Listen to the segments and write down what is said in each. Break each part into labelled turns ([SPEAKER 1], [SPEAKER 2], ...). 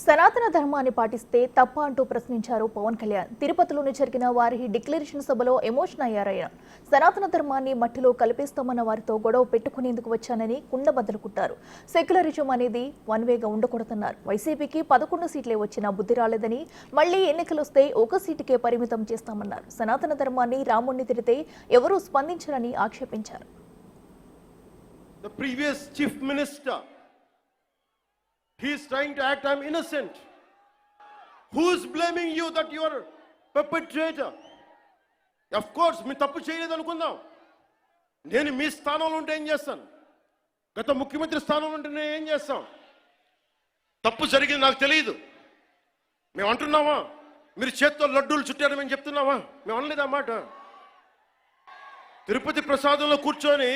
[SPEAKER 1] సనాతన ధర్మాన్ని పాటిస్తే తప్ప అంటూ ప్రశ్నించారు పవన్ కళ్యాణ్. తిరుపతిలోని జరిగిన వారి డిక్లరేషన్ సభలో ఎమోషన్ అయ్యారాయన. సనాతన ధర్మాన్ని మట్టిలో కలిపేస్తామన్న వారితో గొడవ పెట్టుకునేందుకు వచ్చానని కుండబద్దలు కుట్టారు. సెక్యులరిజం అనేది వన్ వేగా ఉండకూడదన్నారు. వైసీపీకి 11 సీట్లే వచ్చినా బుద్ధి రాలేదని, మళ్లీ ఎన్నికలొస్తే ఒక సీటుకే పరిమితం చేస్తామన్నారు. సనాతన ధర్మాన్ని రాముణ్ణి తిరితే ఎవరూ స్పందించారని ఆక్షేపించారు.
[SPEAKER 2] The previous chief minister, he is trying to act I'm innocent. Who is blaming you that you are perpetrator? Of course, మీ తప్పు చేయలేదు అనుకుందాం. నేను మీ స్థానంలో ఉంటే ఏం చేస్తాను? గత ముఖ్యమంత్రి స్థానంలో ఉంటే నేను ఏం చేస్తాం? తప్పు జరిగింది నాకు తెలియదు. మేము అంటున్నావా? మీరు చేత్తో లడ్డూలు చుట్టారు మేము చెప్తున్నావా? మేము అనలేదు ఆ మాట. తిరుపతి ప్రసాదంలో కూర్చొని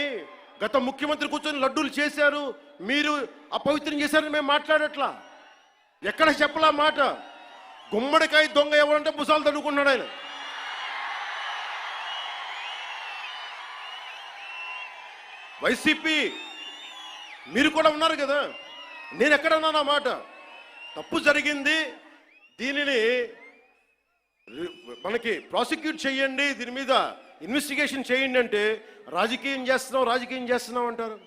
[SPEAKER 2] గత ముఖ్యమంత్రి కూర్చొని లడ్డూలు చేశారు, మీరు అపవిత్రం చేశారని మేము మాట్లాడట్లా. ఎక్కడ చెప్పలా మాట. గుమ్మడికాయ దొంగ ఎవరంటే భుజాలు తడుకున్నాడు ఆయన. వైసీపీ మీరు కూడా ఉన్నారు కదా, నేను ఎక్కడన్నా మాట. తప్పు జరిగింది, దీనిని మనకి ప్రాసిక్యూట్ చేయండి, దీని మీద ఇన్వెస్టిగేషన్ చేయండి అంటే రాజకీయం చేస్తున్నాం అంటారు.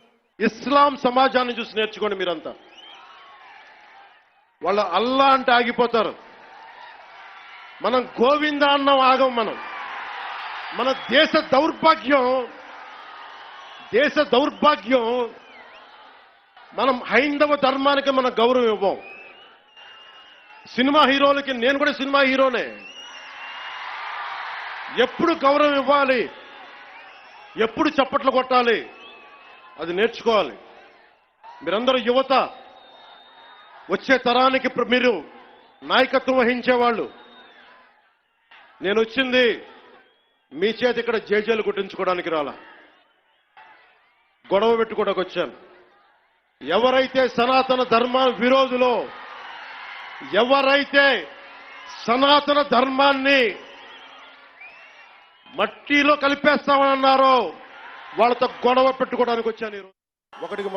[SPEAKER 2] ఇస్లాం సమాజాన్ని చూసి నేర్చుకోండి మీరంతా. వాళ్ళ అల్లా అంటే ఆగిపోతారు, మనం గోవింద అన్నం ఆగం. మన దేశ దౌర్భాగ్యం మనం హైందవ ధర్మానికి మన గౌరవం ఇవ్వం. సినిమా హీరోలకి, నేను కూడా సినిమా హీరోనే, ఎప్పుడు గౌరవం ఇవ్వాలి, ఎప్పుడు చప్పట్లు కొట్టాలి, అది నేర్చుకోవాలి. మీరందరూ యువత, వచ్చే తరానికి మీరు నాయకత్వం వహించేవాళ్ళు. నేను వచ్చింది మీ చేతి ఇక్కడ జేజేలు కుట్టించుకోవడానికి రాలా, గొడవ పెట్టుకోవడానికి వచ్చాను. ఎవరైతే సనాతన ధర్మ విరోధులో, ఎవరైతే సనాతన ధర్మాన్ని మట్టిలో కలిపేస్తామని అన్నారో వాళ్ళతో గొడవ పెట్టుకోవడానికి వచ్చాను. ఒకటికి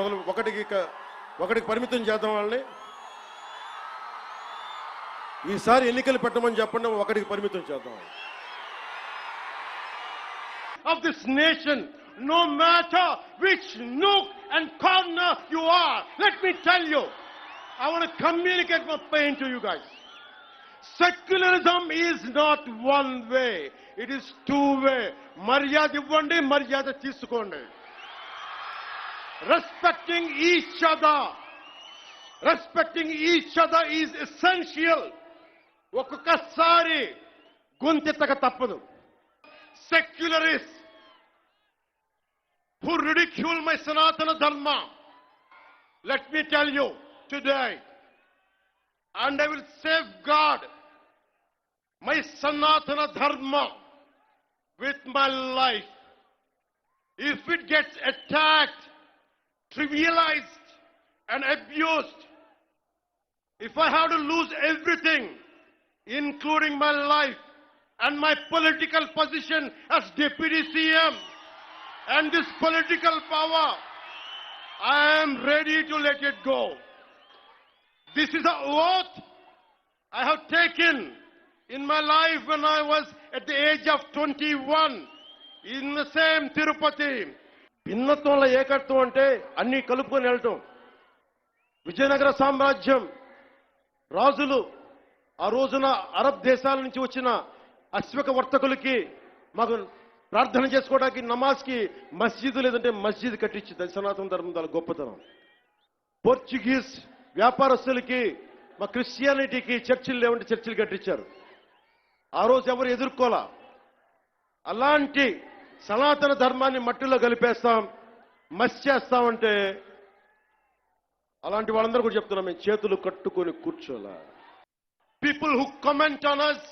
[SPEAKER 2] పరిమితం చేద్దాం వాళ్ళని. ఈసారి ఎన్నికలు పెట్టమని చెప్పండి, ఒకటికి పరిమితం చేద్దాం. Of this nation, no matter which nook and corner you are, let me tell you, I want to communicate my pain to you guys. Secularism is not one way, it is two way. Maryada ivvandi, maryada teesukondi. Respecting each other is essential. ఒక్కొక్కసారి గొంతెత్తక తప్పదు. Secularists who ridicule my Sanatana Dharma, let me tell you today, and I will safeguard my Sanatana Dharma with my life. If it gets attacked, trivialized and abused, if I have to lose everything, including my life and my political position as Deputy CM and this political power, I am ready to let it go. This is an oath I have taken in my life when I was at the age of 21 in the same Tirupati. భిన్నత్వంలో ఏకత్వం అంటే అన్ని కలుపుకొని వెళ్ళటం. విజయనగర సామ్రాజ్యం రాజులు ఆ రోజున అరబ్ దేశాల నుంచి వచ్చిన అశ్వక వర్తకులకి మాకు ప్రార్థన చేసుకోవడానికి నమాజ్కి మస్జిద్ లేదంటే మస్జిద్ కట్టించింది. సనాతన ధర్మం దాని గొప్పతనం. పోర్చుగీస్ వ్యాపారస్తులకి, మా క్రిస్టియానిటీకి చర్చిలు లేవంటే చర్చిలు కట్టించారు. ఆ రోజు ఎవరు ఎదుర్కోలా. అలాంటి సనాతన ధర్మాన్ని మట్టిలో కలిపేస్తాం, మస్చేస్తామంటే అలాంటి వాళ్ళందరూ కూడా చెప్తున్నాం, మేము చేతులు కట్టుకొని కూర్చోలా. People who comment on us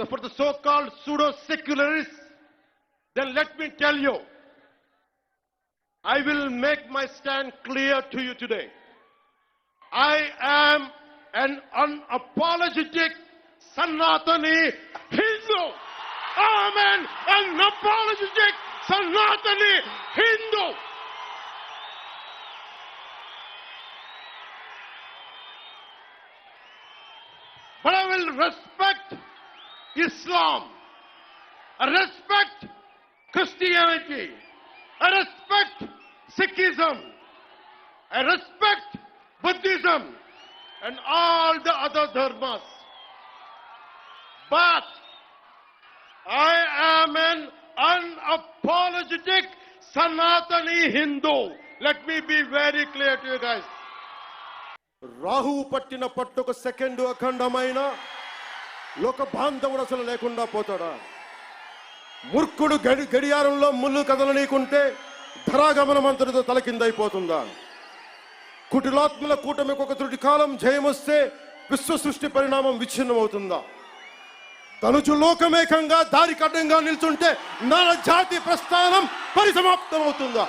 [SPEAKER 2] for the so-called pseudo-secularists, then let me tell you, I will make my stand clear to you today. I am an unapologetic Sanatani Hindu. I am an unapologetic Sanatani Hindu. but I will respect Islam. I respect Christianity. I respect Sikhism. I respect Buddhism and all the other dharmas. But I am an unapologetic Sanatani Hindu. Let me be very clear to you guys.
[SPEAKER 3] రాహువు పట్టిన పట్టుకు second అఖండమైన లోక బాంధవుడు అసలు లేకుండా పోతాడా? మూర్ఖుడు గడియారంలో ముళ్ళు కదలనీకుంటే ధరాగమనం అంతటితో తలకిందైపోతుందా? కుటిలాత్మల కూటమికి ఒక త్రుటి కాలం జయమొస్తే విశ్వ సృష్టి పరిణామం విచ్ఛిన్నమవుతుందా? తనుచు లోకమేకంగా దారి కడ్డంగా నిల్చుంటే నర జాతి ప్రస్థానం పరిసమాప్తమవుతుందా?